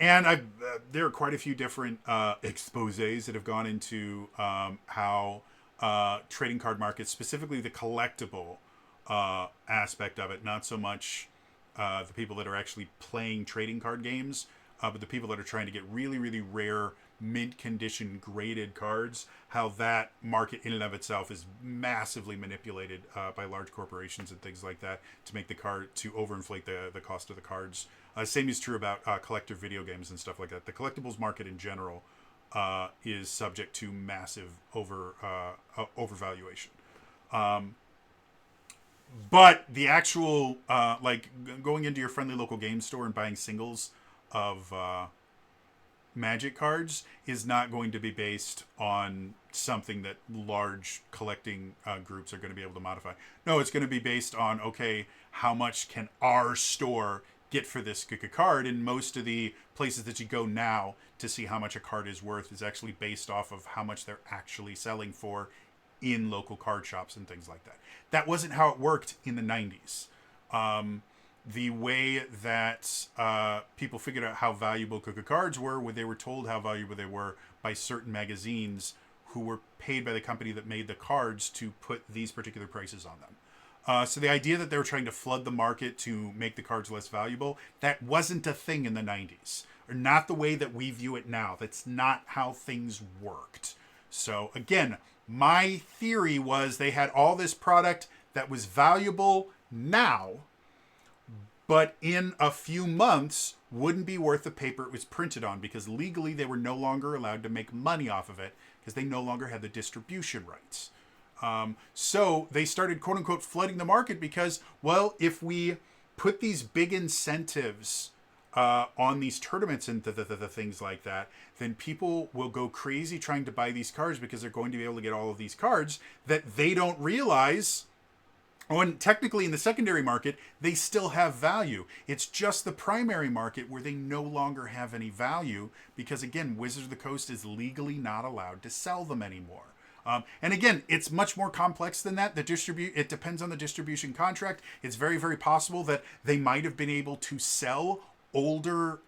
And there are quite a few different exposés that have gone into how trading card markets, specifically the collectible aspect of it, not so much the people that are actually playing trading card games, but the people that are trying to get really, really rare mint condition graded cards, how that market in and of itself is massively manipulated by large corporations and things like that to make the card, to overinflate the cost of the cards. Same is true about collector video games and stuff like that. The collectibles market in general is subject to massive overvaluation. But the actual, going into your friendly local game store and buying singles of Magic cards is not going to be based on something that large collecting groups are going to be able to modify. No, it's going to be based on, okay, how much can our store get for this card? And most of the places that you go now to see how much a card is worth is actually based off of how much they're actually selling for in local card shops and things like that. That wasn't how it worked in the 90s. The way that people figured out how valuable cards were, when they were told how valuable they were by certain magazines who were paid by the company that made the cards to put these particular prices on them. So the idea that they were trying to flood the market to make the cards less valuable, that wasn't a thing in the 90s. Or not the way that we view it now. That's not how things worked. So again, my theory was they had all this product that was valuable now, but in a few months wouldn't be worth the paper it was printed on, because legally they were no longer allowed to make money off of it because they no longer had the distribution rights. So they started, quote unquote, flooding the market because, well, if we put these big incentives on these tournaments and the things like that, then people will go crazy trying to buy these cards because they're going to be able to get all of these cards that they don't realize. Oh, and technically in the secondary market, they still have value. It's just the primary market where they no longer have any value because, again, Wizards of the Coast is legally not allowed to sell them anymore. And again, it's much more complex than that. It depends on the distribution contract. It's very, very possible that they might have been able to sell older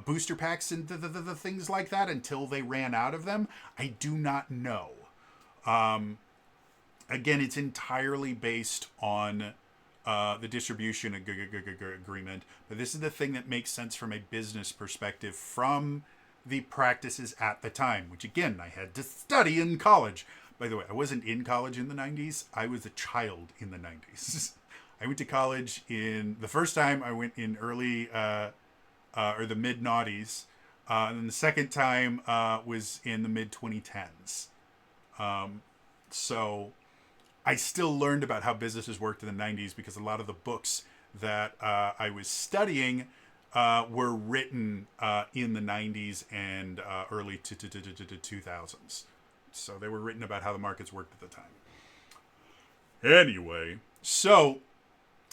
booster packs and the things like that until they ran out of them. I do not know. Again, it's entirely based on the distribution agreement. But this is the thing that makes sense from a business perspective from the practices at the time, which, again, I had to study in college. By the way, I wasn't in college in the 90s. I was a child in the 90s. I went to college the first time I went in early or the mid-noughties. And then the second time was in the mid-2010s. So I still learned about how businesses worked in the 90s because a lot of the books that I was studying were written in the 90s and early 2000s. So they were written about how the markets worked at the time. Anyway, so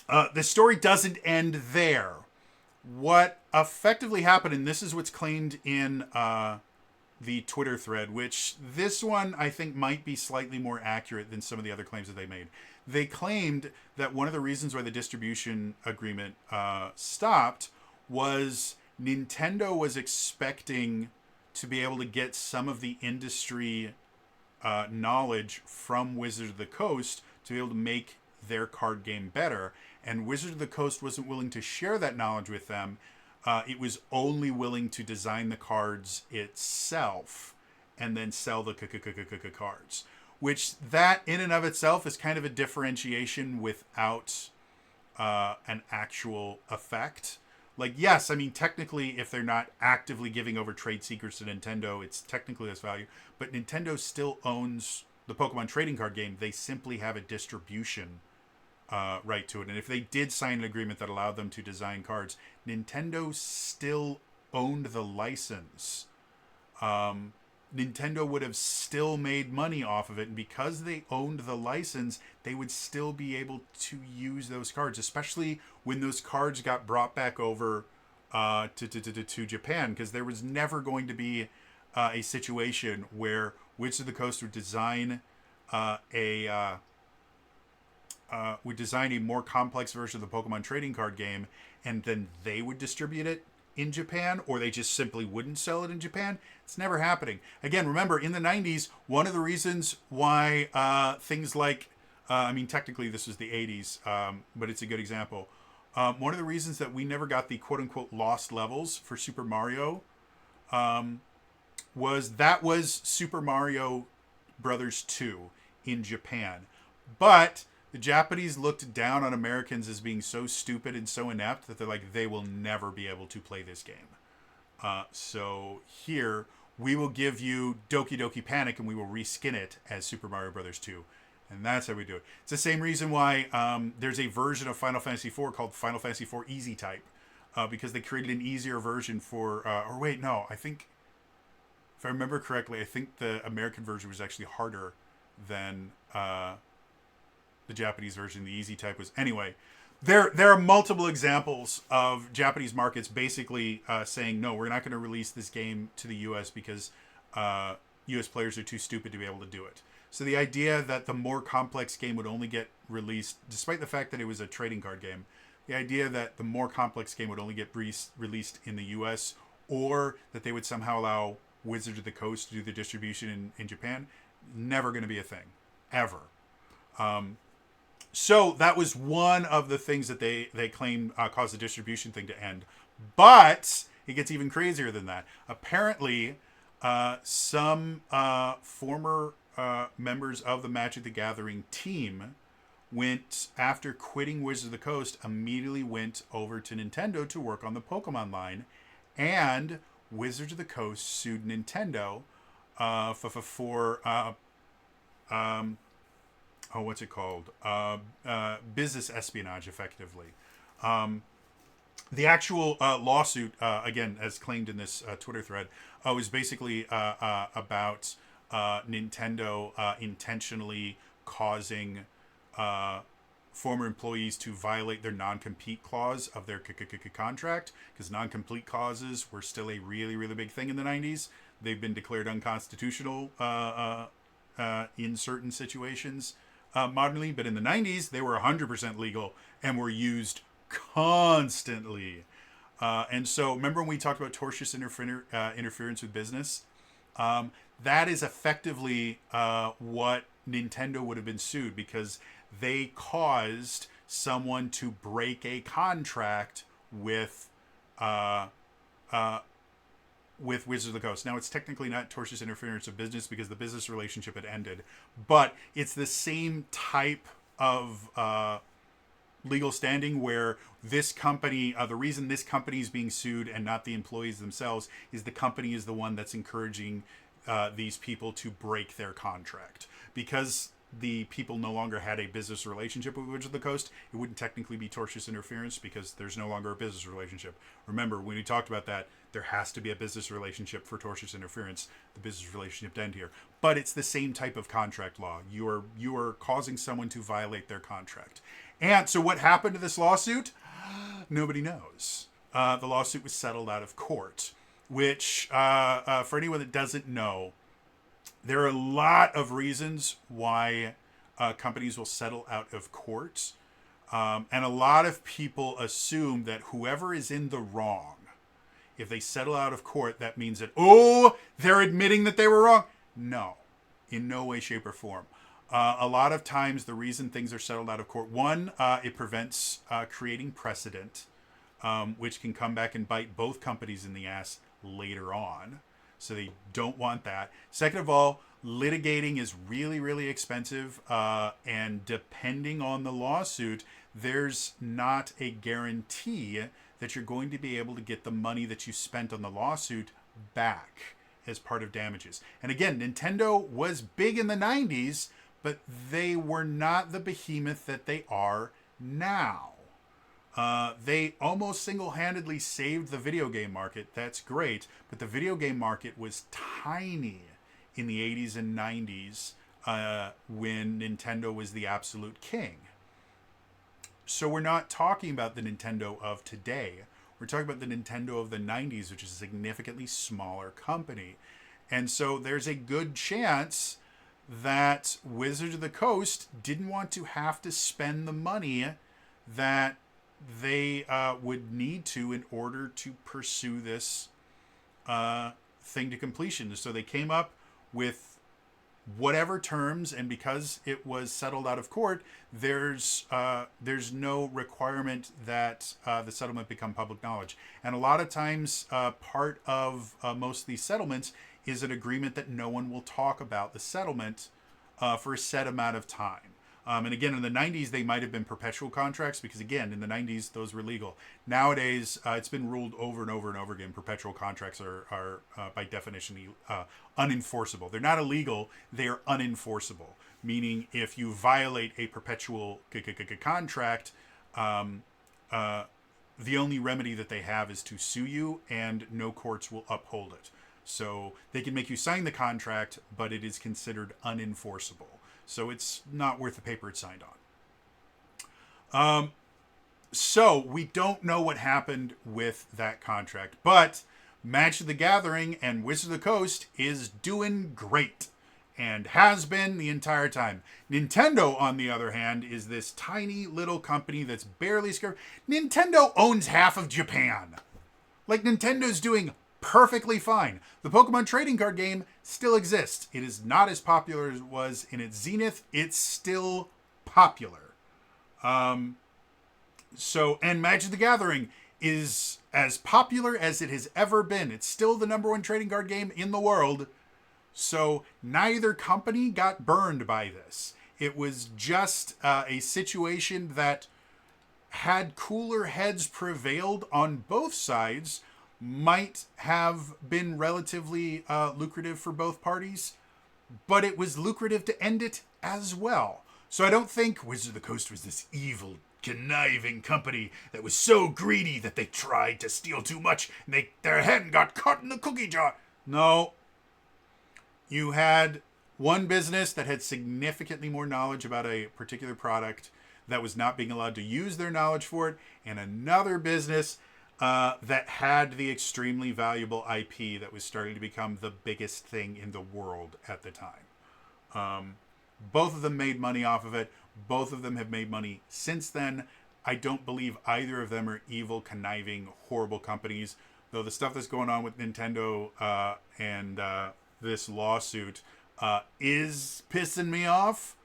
the story doesn't end there. What effectively happened, and this is what's claimed in the Twitter thread, which this one I think might be slightly more accurate than some of the other claims that they made. They claimed that one of the reasons why the distribution agreement stopped was Nintendo was expecting to be able to get some of the industry knowledge from Wizards of the Coast to be able to make their card game better. And Wizards of the Coast wasn't willing to share that knowledge with them. It was only willing to design the cards itself and then sell the cards. Which that in and of itself is kind of a differentiation without an actual effect. Like, yes, I mean, technically, if they're not actively giving over trade secrets to Nintendo, it's technically less value. But Nintendo still owns the Pokemon trading card game. They simply have a distribution right to it. And if they did sign an agreement that allowed them to design cards, Nintendo still owned the license. Nintendo would have still made money off of it. And because they owned the license, they would still be able to use those cards, especially when those cards got brought back over to Japan, because there was never going to be a situation where Wizards of the Coast would design a more complex version of the Pokemon trading card game, and then they would distribute it in Japan, or they just simply wouldn't sell it in Japan. It's never happening. Again, remember, in the 90s, one of the reasons why things like, I mean, technically this was the 80s, but it's a good example. One of the reasons that we never got the quote-unquote lost levels for Super Mario was Super Mario Brothers 2 in Japan. But the Japanese looked down on Americans as being so stupid and so inept that they're like, they will never be able to play this game. So here, we will give you Doki Doki Panic and we will reskin it as Super Mario Brothers 2. And that's how we do it. It's the same reason why there's a version of Final Fantasy IV called Final Fantasy IV Easy Type. Because they created an easier version for... I think... If I remember correctly, I think the American version was actually harder than... the Japanese version. The Easy Type was... Anyway, there are multiple examples of Japanese markets basically saying, no, we're not going to release this game to the US because US players are too stupid to be able to do it. So the idea that the more complex game would only get released, despite the fact that it was a trading card game, the idea that the more complex game would only get released in the US, or that they would somehow allow Wizards of the Coast to do the distribution in Japan, never going to be a thing. Ever. So that was one of the things that they claim caused the distribution thing to end. But it gets even crazier than that. Apparently, some former members of the Magic the Gathering team went, after quitting Wizards of the Coast, immediately went over to Nintendo to work on the Pokemon line. And Wizards of the Coast sued Nintendo for what's it called? Business espionage, effectively. The actual lawsuit, again, as claimed in this Twitter thread, was basically about Nintendo intentionally causing former employees to violate their non-compete clause of their contract, because non-compete clauses were still a really, really big thing in the 90s. They've been declared unconstitutional in certain situations modernly, but in the 90s, they were 100% legal and were used constantly. And so remember when we talked about tortious interference with business? That is effectively what Nintendo would have been sued, because they caused someone to break a contract with Wizards of the Coast. Now, it's technically not tortious interference of business because the business relationship had ended, but it's the same type of legal standing where this company, the reason this company is being sued and not the employees themselves, is the company is the one that's encouraging these people to break their contract. Because the people no longer had a business relationship with Wizards of the Coast, it wouldn't technically be tortious interference because there's no longer a business relationship. Remember, when we talked about that, there has to be a business relationship for tortious interference. The business relationship to end here. But it's the same type of contract law. You are causing someone to violate their contract. And so what happened to this lawsuit? Nobody knows. The lawsuit was settled out of court, which, for anyone that doesn't know, there are a lot of reasons why companies will settle out of court. And a lot of people assume that whoever is in the wrong, if they settle out of court, that means that, they're admitting that they were wrong. No, in no way, shape, or form. A lot of times the reason things are settled out of court, one, it prevents creating precedent, which can come back and bite both companies in the ass later on. So they don't want that. Second of all, litigating is really, really expensive. And depending on the lawsuit, there's not a guarantee that you're going to be able to get the money that you spent on the lawsuit back as part of damages. And again, Nintendo was big in the 90s, but they were not the behemoth that they are now. They almost single-handedly saved the video game market. That's great. But the video game market was tiny in the 80s and 90s when Nintendo was the absolute king. So we're not talking about the Nintendo of today. We're talking about the Nintendo of the 90s, which is a significantly smaller company. And so there's a good chance that Wizards of the Coast didn't want to have to spend the money that they would need to in order to pursue this thing to completion. So they came up with whatever terms, and because it was settled out of court, there's no requirement that the settlement become public knowledge. And a lot of times, part of most of these settlements is an agreement that no one will talk about the settlement for a set amount of time. And again, in the 90s, they might have been perpetual contracts because, again, in the 90s, those were legal. Nowadays, it's been ruled over and over and over again. Perpetual contracts are by definition, unenforceable. They're not illegal. They are unenforceable, meaning if you violate a perpetual contract, the only remedy that they have is to sue you, and no courts will uphold it. So they can make you sign the contract, but it is considered unenforceable. So it's not worth the paper it's signed on. So we don't know what happened with that contract. But Magic the Gathering and Wizards of the Coast is doing great. And has been the entire time. Nintendo, on the other hand, is this tiny little company that's barely scared. Nintendo owns half of Japan. Like, Nintendo's doing perfectly fine. The Pokemon trading card game still exists. It is not as popular as it was in its zenith. It's still popular. And Magic the Gathering is as popular as it has ever been. It's still the number one trading card game in the world. So neither company got burned by this. It was just a situation that, had cooler heads prevailed on both sides, might have been relatively lucrative for both parties, but it was lucrative to end it as well. So I don't think Wizards of the Coast was this evil, conniving company that was so greedy that they tried to steal too much and their hand got caught in the cookie jar. No. You had one business that had significantly more knowledge about a particular product that was not being allowed to use their knowledge for it, and another business that had the extremely valuable IP that was starting to become the biggest thing in the world at the time. Both of them made money off of it. Both of them have made money since then. I don't believe either of them are evil, conniving, horrible companies. Though the stuff that's going on with Nintendo and this lawsuit is pissing me off.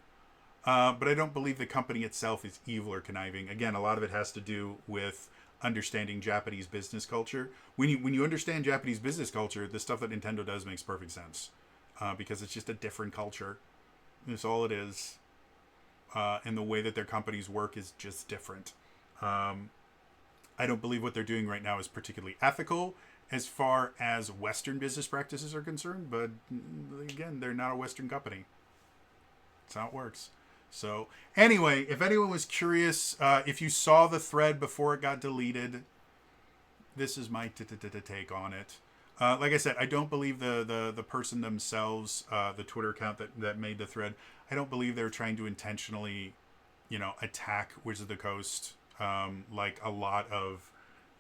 But I don't believe the company itself is evil or conniving. Again, a lot of it has to do with understanding Japanese business culture. When you understand Japanese business culture, the stuff that Nintendo does makes perfect sense. Because it's just a different culture. That's all it is. And the way that their companies work is just different. I don't believe what they're doing right now is particularly ethical. as far as Western business practices are concerned, but again, they're not a Western company. That's how it works. So anyway, if anyone was curious, if you saw the thread before it got deleted, this is my take on it. Like I said, I don't believe the person themselves, the Twitter account that made the thread, I don't believe they're trying to intentionally, attack Wizard of the Coast like a lot of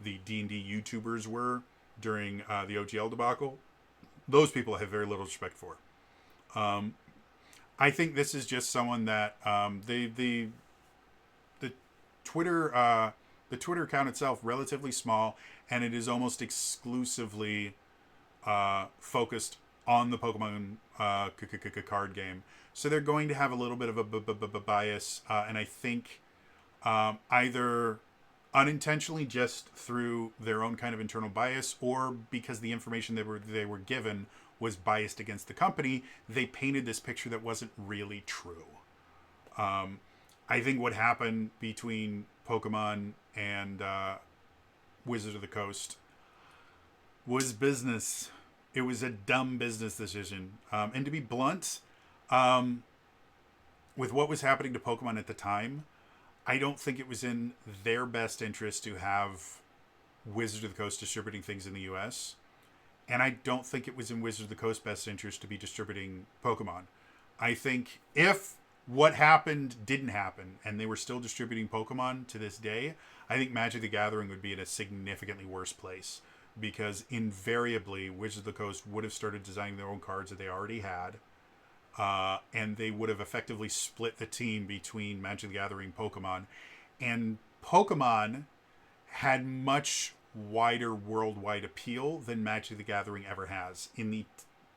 the D&D YouTubers were during the OGL debacle. Those people I have very little respect for. I think this is just someone that the Twitter the Twitter account itself relatively small, and it is almost exclusively focused on the Pokemon card game. So they're going to have a little bit of a bias, and I think either unintentionally just through their own kind of internal bias, or because the information they were given was biased against the company, they painted this picture that wasn't really true. I think what happened between Pokemon and Wizard of the Coast was business. It was a dumb business decision. And to be blunt, with what was happening to Pokemon at the time, I don't think it was in their best interest to have Wizard of the Coast distributing things in the US. And I don't think it was in Wizard of the Coast's best interest to be distributing Pokemon. I think if what happened didn't happen and they were still distributing Pokemon to this day, I think Magic the Gathering would be in a significantly worse place, because invariably Wizards of the Coast would have started designing their own cards that they already had, and they would have effectively split the team between Magic the Gathering and Pokemon. And Pokemon had much wider worldwide appeal than Magic the Gathering ever has. In the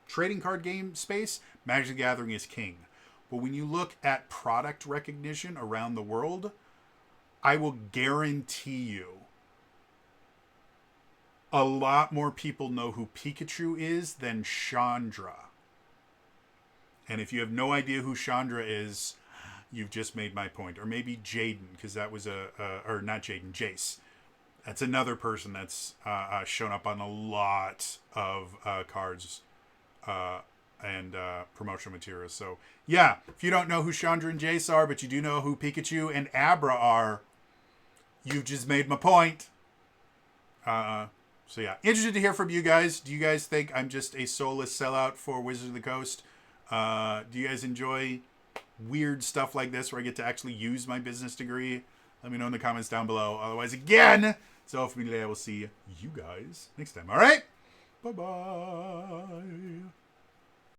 trading card game space, Magic the Gathering is king. But when you look at product recognition around the world, I will guarantee you a lot more people know who Pikachu is than Chandra. And if you have no idea who Chandra is, you've just made my point. Or maybe Jaden, because that was or not Jaden, Jace. That's another person that's shown up on a lot of cards and promotional materials. So, yeah, if you don't know who Chandra and Jace are, but you do know who Pikachu and Abra are, you've just made my point. So, yeah, interested to hear from you guys. Do you guys think I'm just a soulless sellout for Wizards of the Coast? Do you guys enjoy weird stuff like this where I get to actually use my business degree? Let me know in the comments down below. Otherwise, again, so hopefully today I will see you guys next time. All right? Bye-bye.